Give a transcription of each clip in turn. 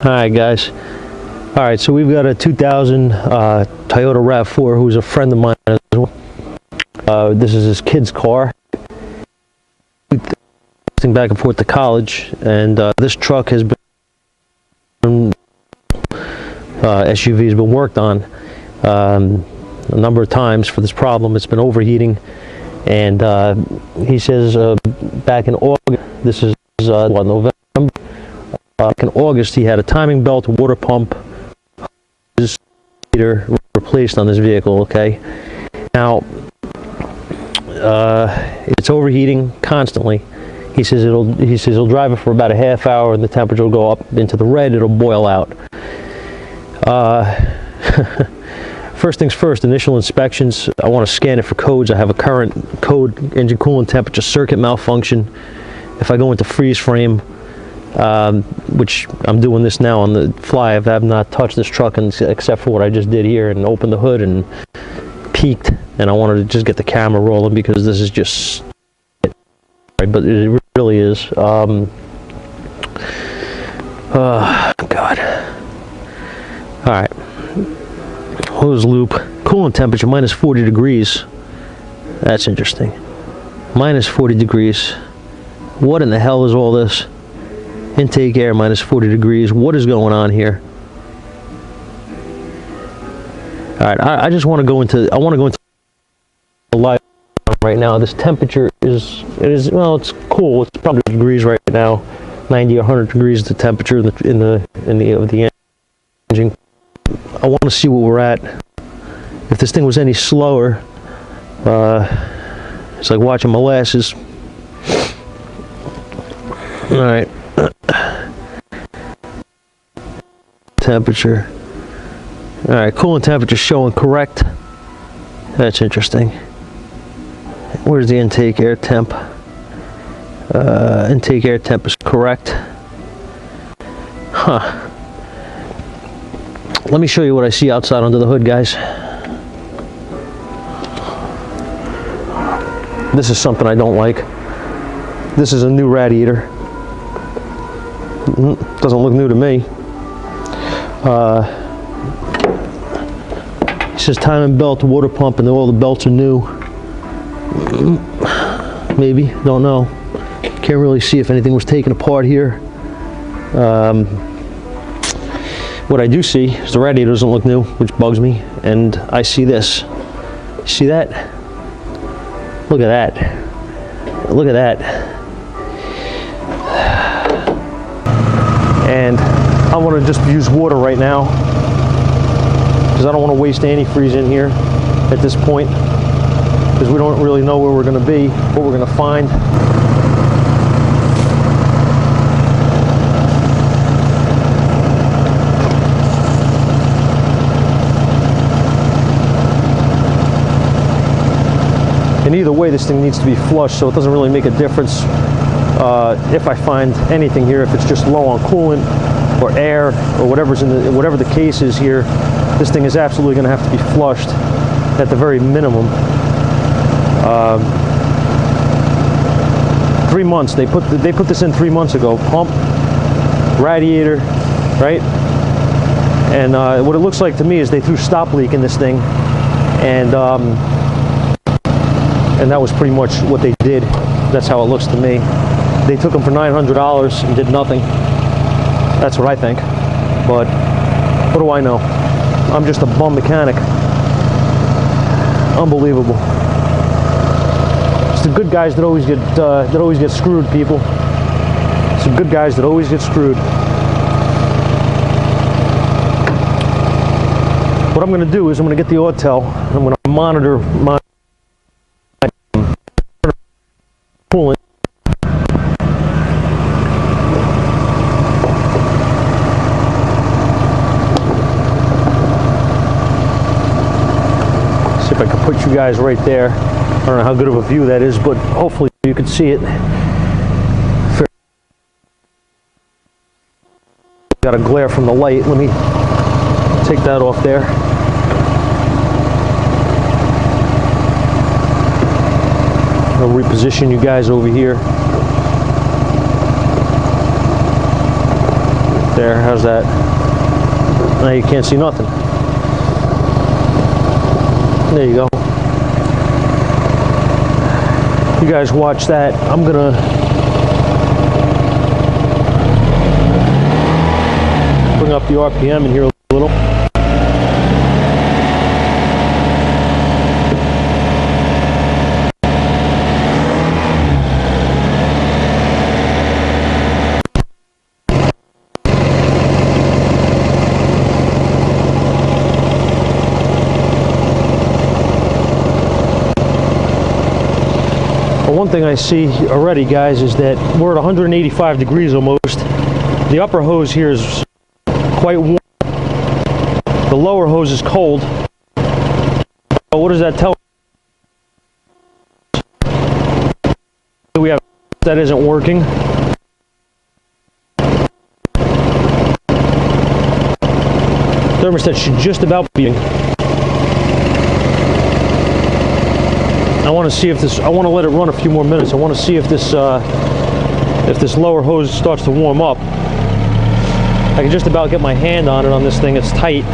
Alright guys, alright, so we've got a 2000 Toyota Rav4 who's a friend of mine as well. This is his kid's car. Back and forth to college, and this truck has been SUV has been worked on a number of times for this problem. It's been overheating, and he says back in August, this is November, back in August he had a timing belt, water pump, heater replaced on this vehicle. Okay, now it's overheating constantly. He says he'll drive it for about a half hour and the temperature will go up into the red. It'll boil out. First things first, initial inspections. I want to scan it for codes. I have a current code, engine coolant temperature, circuit malfunction. If I go into freeze frame, which I'm doing this now on the fly, I have not touched this truck except for what I just did here and opened the hood and peeked, and I wanted to just get the camera rolling because this is just, but it really is. God. Alright. Hose loop. Coolant temperature minus 40 degrees. That's interesting. Minus 40 degrees. What in the hell is all this? Intake air minus 40 degrees. What is going on here? Alright, I just want to go into the live right now. This temperature is well, it's cool. It's probably degrees right now. 90 or 100 degrees the temperature in the engine. I want to see what we're at. If this thing was any slower, it's like watching molasses. All right. Temperature. All right, coolant temperature showing correct. That's interesting. Where's the intake air temp? Intake air temp is correct. Huh. Let me show you what I see outside under the hood, guys. This is something I don't like. This is a new radiator. Doesn't look new to me. It says timing belt, water pump, and all the belts are new. Maybe, don't know. Can't really see if anything was taken apart here. What I do see is the radiator doesn't look new, which bugs me, and I see this. See that? Look at that. Look at that. And I want to just use water right now because I don't want to waste antifreeze in here at this point, because we don't really know where we're going to be, what we're going to find. And either way, this thing needs to be flushed, so it doesn't really make a difference if I find anything here. If it's just low on coolant or air or whatever the case is here, this thing is absolutely going to have to be flushed at the very minimum. 3 months. They put this in 3 months ago. Pump, radiator, right? And what it looks like to me is they threw stop leak in this thing, and that was pretty much what they did. That's how it looks to me. They took them for $900 and did nothing. That's what I think. But what do I know? I'm just a bum mechanic. Unbelievable. It's the good guys that always get screwed, people. It's the good guys that always get screwed. What I'm going to do is I'm going to get the Autel and I'm going to monitor my coolant. See if I can put you guys right there. I don't know how good of a view that is, but hopefully you can see it. Got a glare from the light. Let me take that off there. I'll reposition you guys over here. There, how's that? Now you can't see nothing. There you go. You guys watch that. I'm gonna bring up the RPM in here a little. One thing I see already, guys, is that we're at 185 degrees almost. The upper hose here is quite warm. The lower hose is cold. So what does that tell us? We have that isn't working. Thermostat should just about be. I want to see if this, I want to let it run a few more minutes. I want to see if this lower hose starts to warm up. I can just about get my hand on it on this thing. It's tight.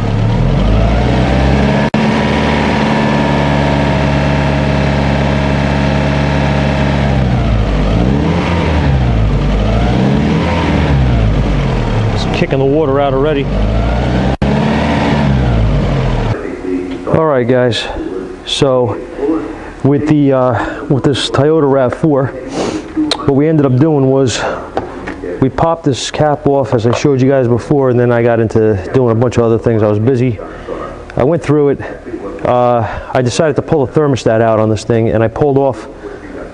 It's kicking the water out already. All right, guys. So with this Toyota Rav4, what we ended up doing was we popped this cap off, as I showed you guys before, and then I got into doing a bunch of other things. I was busy. I went through it. I decided to pull the thermostat out on this thing, and I pulled off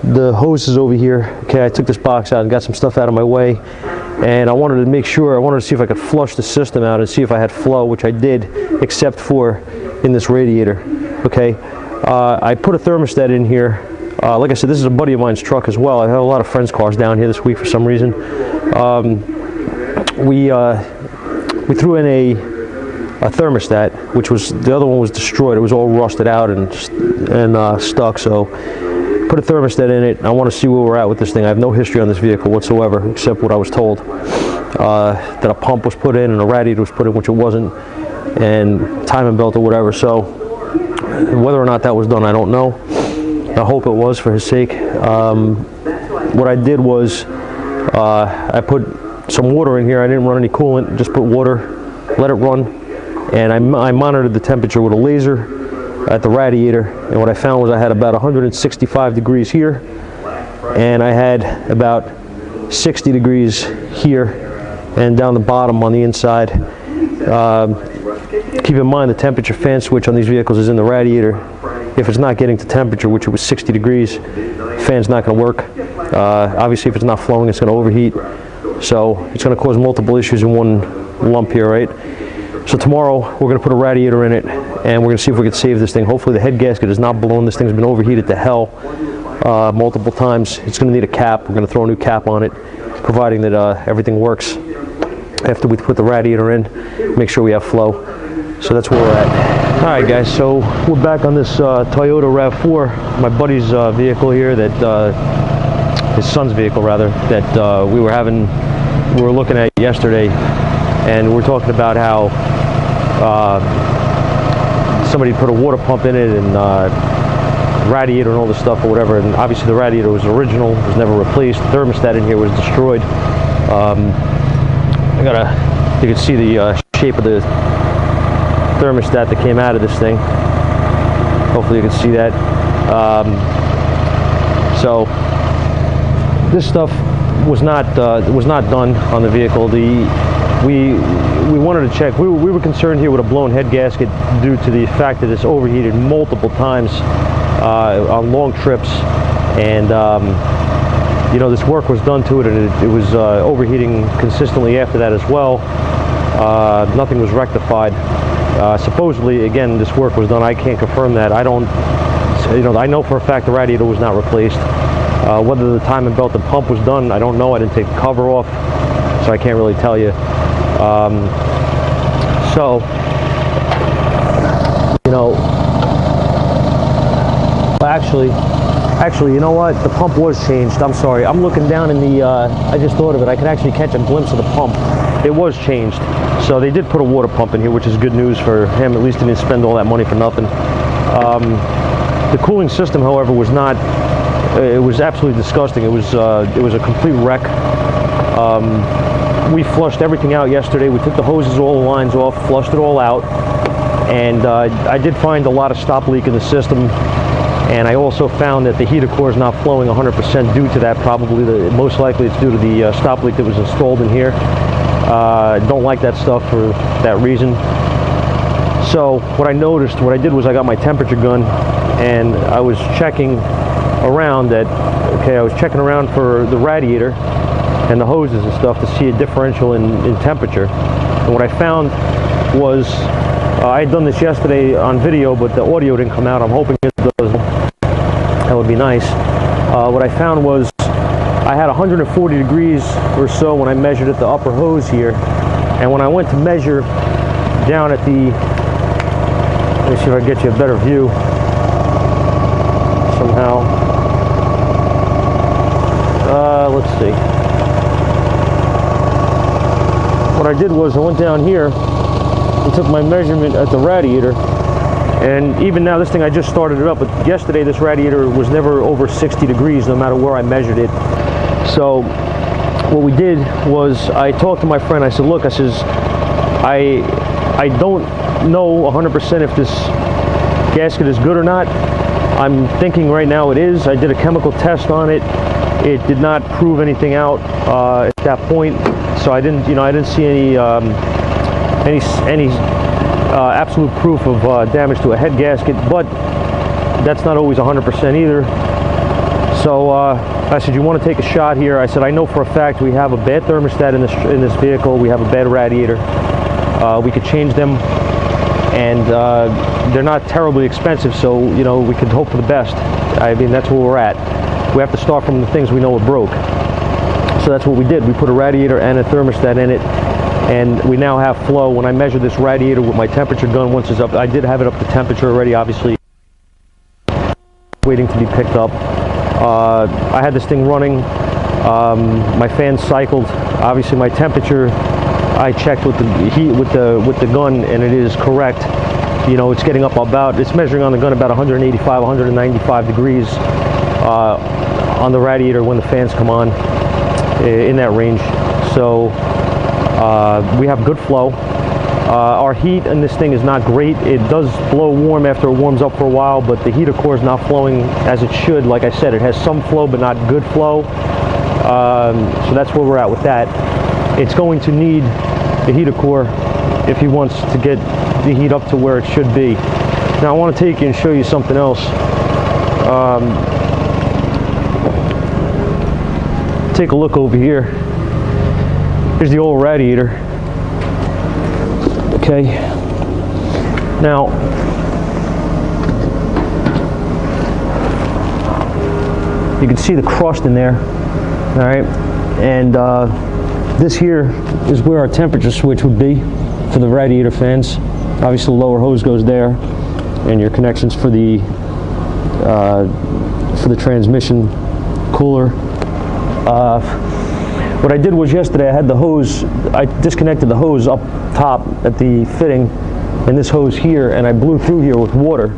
the hoses over here. Okay, I took this box out and got some stuff out of my way, and I wanted to make sure, I wanted to see if I could flush the system out and see if I had flow, which I did, except for in this radiator. Okay. I put a thermostat in here. Like I said, this is a buddy of mine's truck as well. I have a lot of friends' cars down here this week for some reason. We threw in a thermostat, which was, the other one was destroyed. It was all rusted out and stuck. So put a thermostat in it. I want to see where we're at with this thing. I have no history on this vehicle whatsoever, except what I was told. That a pump was put in and a radiator was put in, which it wasn't, and timing belt or whatever. So whether or not that was done, I don't know. I hope it was, for his sake. What I did was I put some water in here. I didn't run any coolant, just put water, let it run, and I monitored the temperature with a laser at the radiator, and what I found was I had about 165 degrees here, and I had about 60 degrees here, and down the bottom on the inside. Keep in mind the temperature fan switch on these vehicles is in the radiator. If it's not getting to temperature, which it was 60 degrees, fan's not going to work. Obviously, if it's not flowing, it's going to overheat. So it's going to cause multiple issues in one lump here, right? So tomorrow we're going to put a radiator in it, and we're going to see if we can save this thing. Hopefully the head gasket is not blown. This thing's been overheated to hell multiple times. It's going to need a cap. We're going to throw a new cap on it, providing that everything works. After we put the radiator in, make sure we have flow. So that's where we're at. All right, guys, so we're back on this Toyota Rav4, my buddy's vehicle here, that his son's vehicle rather, that we were looking at yesterday, and we're talking about how somebody put a water pump in it and radiator and all this stuff or whatever, and obviously the radiator was original, was never replaced. The thermostat in here was destroyed. You can see the shape of the thermostat that came out of this thing. Hopefully you can see that. So this stuff was not done on the vehicle. We wanted to check. We were concerned here with a blown head gasket due to the fact that it's overheated multiple times on long trips, and you know, this work was done to it, and it was overheating consistently after that as well. Nothing was rectified. Supposedly, again, this work was done. I can't confirm that. I don't, you know, I know for a fact the radiator was not replaced. Whether the timing belt and pump was done, I don't know. I didn't take the cover off, so I can't really tell you. So, you know, actually, you know what? The pump was changed. I'm sorry. I'm looking down in the, I just thought of it. I can actually catch a glimpse of the pump. it was changed. So they did put a water pump in here, which is good news for him. At least he didn't spend all that money for nothing. The cooling system, however, was not. It was absolutely disgusting. It was a complete wreck. We flushed everything out yesterday. We took the hoses, all the lines off, flushed it all out, and I did find a lot of stop leak in the system. And I also found that the heater core is not flowing 100% due to that. Probably, most likely, it's due to the stop leak that was installed in here. Don't like that stuff for that reason. So what I did was I got my temperature gun, and I was checking around I was checking around for the radiator and the hoses and stuff to see a differential in temperature. And what I found was, I had done this yesterday on video, but the audio didn't come out. I'm hoping it does. That would be nice. What I found was I had 140 degrees or so when I measured at the upper hose here. And when I went to measure down at the, let me see if I can get you a better view somehow. Let's see. What I did was I went down here and took my measurement at the radiator, and even now this thing, I just started it up, but yesterday this radiator was never over 60 degrees no matter where I measured it. So what we did was I talked to my friend. I said, look, I says, I don't know 100% if this gasket is good or not. I'm thinking right now it is. I did a chemical test on it. It did not prove anything out at that point, so I didn't see any absolute proof of damage to a head gasket, but that's not always 100% either. So I said, you want to take a shot here? I said, I know for a fact we have a bad thermostat in this vehicle. We have a bad radiator. We could change them, and they're not terribly expensive, so we could hope for the best. I mean, that's where we're at. We have to start from the things we know are broke. So that's what we did. We put a radiator and a thermostat in it, and we now have flow. When I measure this radiator with my temperature gun, once it's up, I did have it up to temperature already, obviously, waiting to be picked up. I had this thing running. My fan cycled. Obviously, my temperature, I checked with the heat with the gun, and it is correct. It's getting up it's measuring on the gun about 185, 195 degrees on the radiator when the fans come on, in that range. So we have good flow. Our heat in this thing is not great. It does blow warm after it warms up for a while, but the heater core is not flowing as it should. Like I said, it has some flow but not good flow. So that's where we're at with that. It's going to need the heater core if he wants to get the heat up to where it should be. Now I want to take you and show you something else. Take a look over here. Here's the old radiator. Okay. Now, you can see the crust in there. All right, and this here is where our temperature switch would be for the radiator fans. Obviously, the lower hose goes there, and your connections for the transmission cooler. What I did was yesterday I had the hose, I disconnected the hose up top at the fitting, and this hose here, and I blew through here with water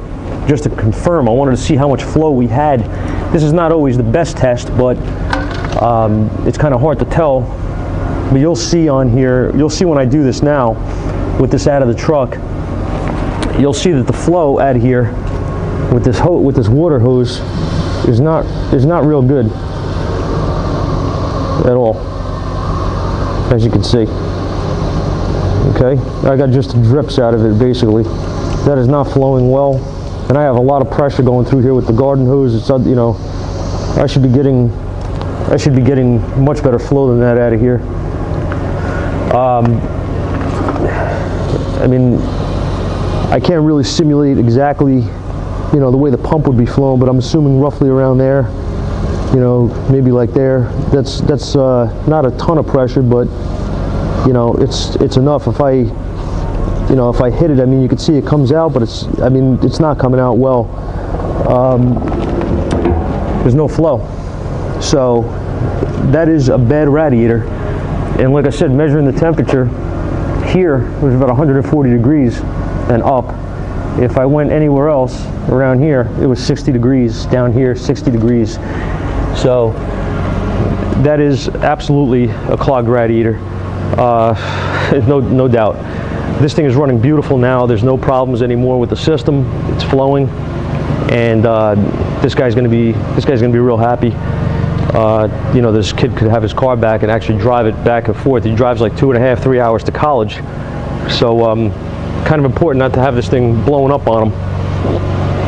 just to confirm. I wanted to see how much flow we had. This is not always the best test, but it's kind of hard to tell. But you'll see on here, you'll see when I do this now with this out of the truck, you'll see that the flow out here with this water hose is not real good at all, as you can see. Okay, I got just drips out of it basically. That is not flowing well, and I have a lot of pressure going through here with the garden hose. It's I should be getting much better flow than that out of here. I mean, I can't really simulate exactly the way the pump would be flowing, but I'm assuming roughly around there. Maybe like there. That's not a ton of pressure, but it's enough. If I hit it, I mean, you can see it comes out, but it's not coming out well. There's no flow. So that is a bad radiator. And like I said, measuring the temperature here was about 140 degrees and up. If I went anywhere else around here, it was 60 degrees. Down here, 60 degrees. So that is absolutely a clogged radiator. No doubt. This thing is running beautiful now. There's no problems anymore with the system. It's flowing, and this guy's going to be real happy. You know, this kid could have his car back and actually drive it back and forth. He drives like 2.5, 3 hours to college. So kind of important not to have this thing blowing up on him.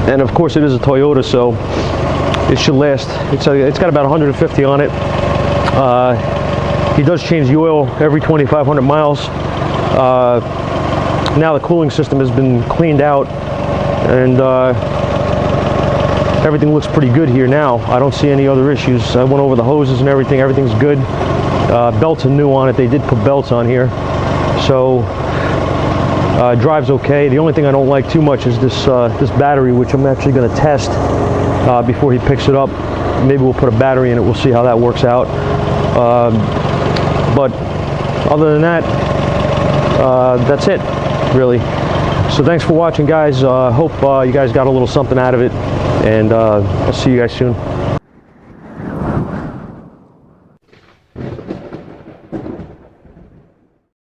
And of course, it is a Toyota, so it should last. It's got about 150 on it. He does change the oil every 2,500 miles. Now the cooling system has been cleaned out, and everything looks pretty good here now. I don't see any other issues. I went over the hoses and everything. Everything's good. Belts are new on it. They did put belts on here. So drives okay. The only thing I don't like too much is this battery, which I'm actually going to test before he picks it up. Maybe we'll put a battery in it. We'll see how that works out. But other than that, that's it, really. So thanks for watching, guys. Hope you guys got a little something out of it, and I'll see you guys soon.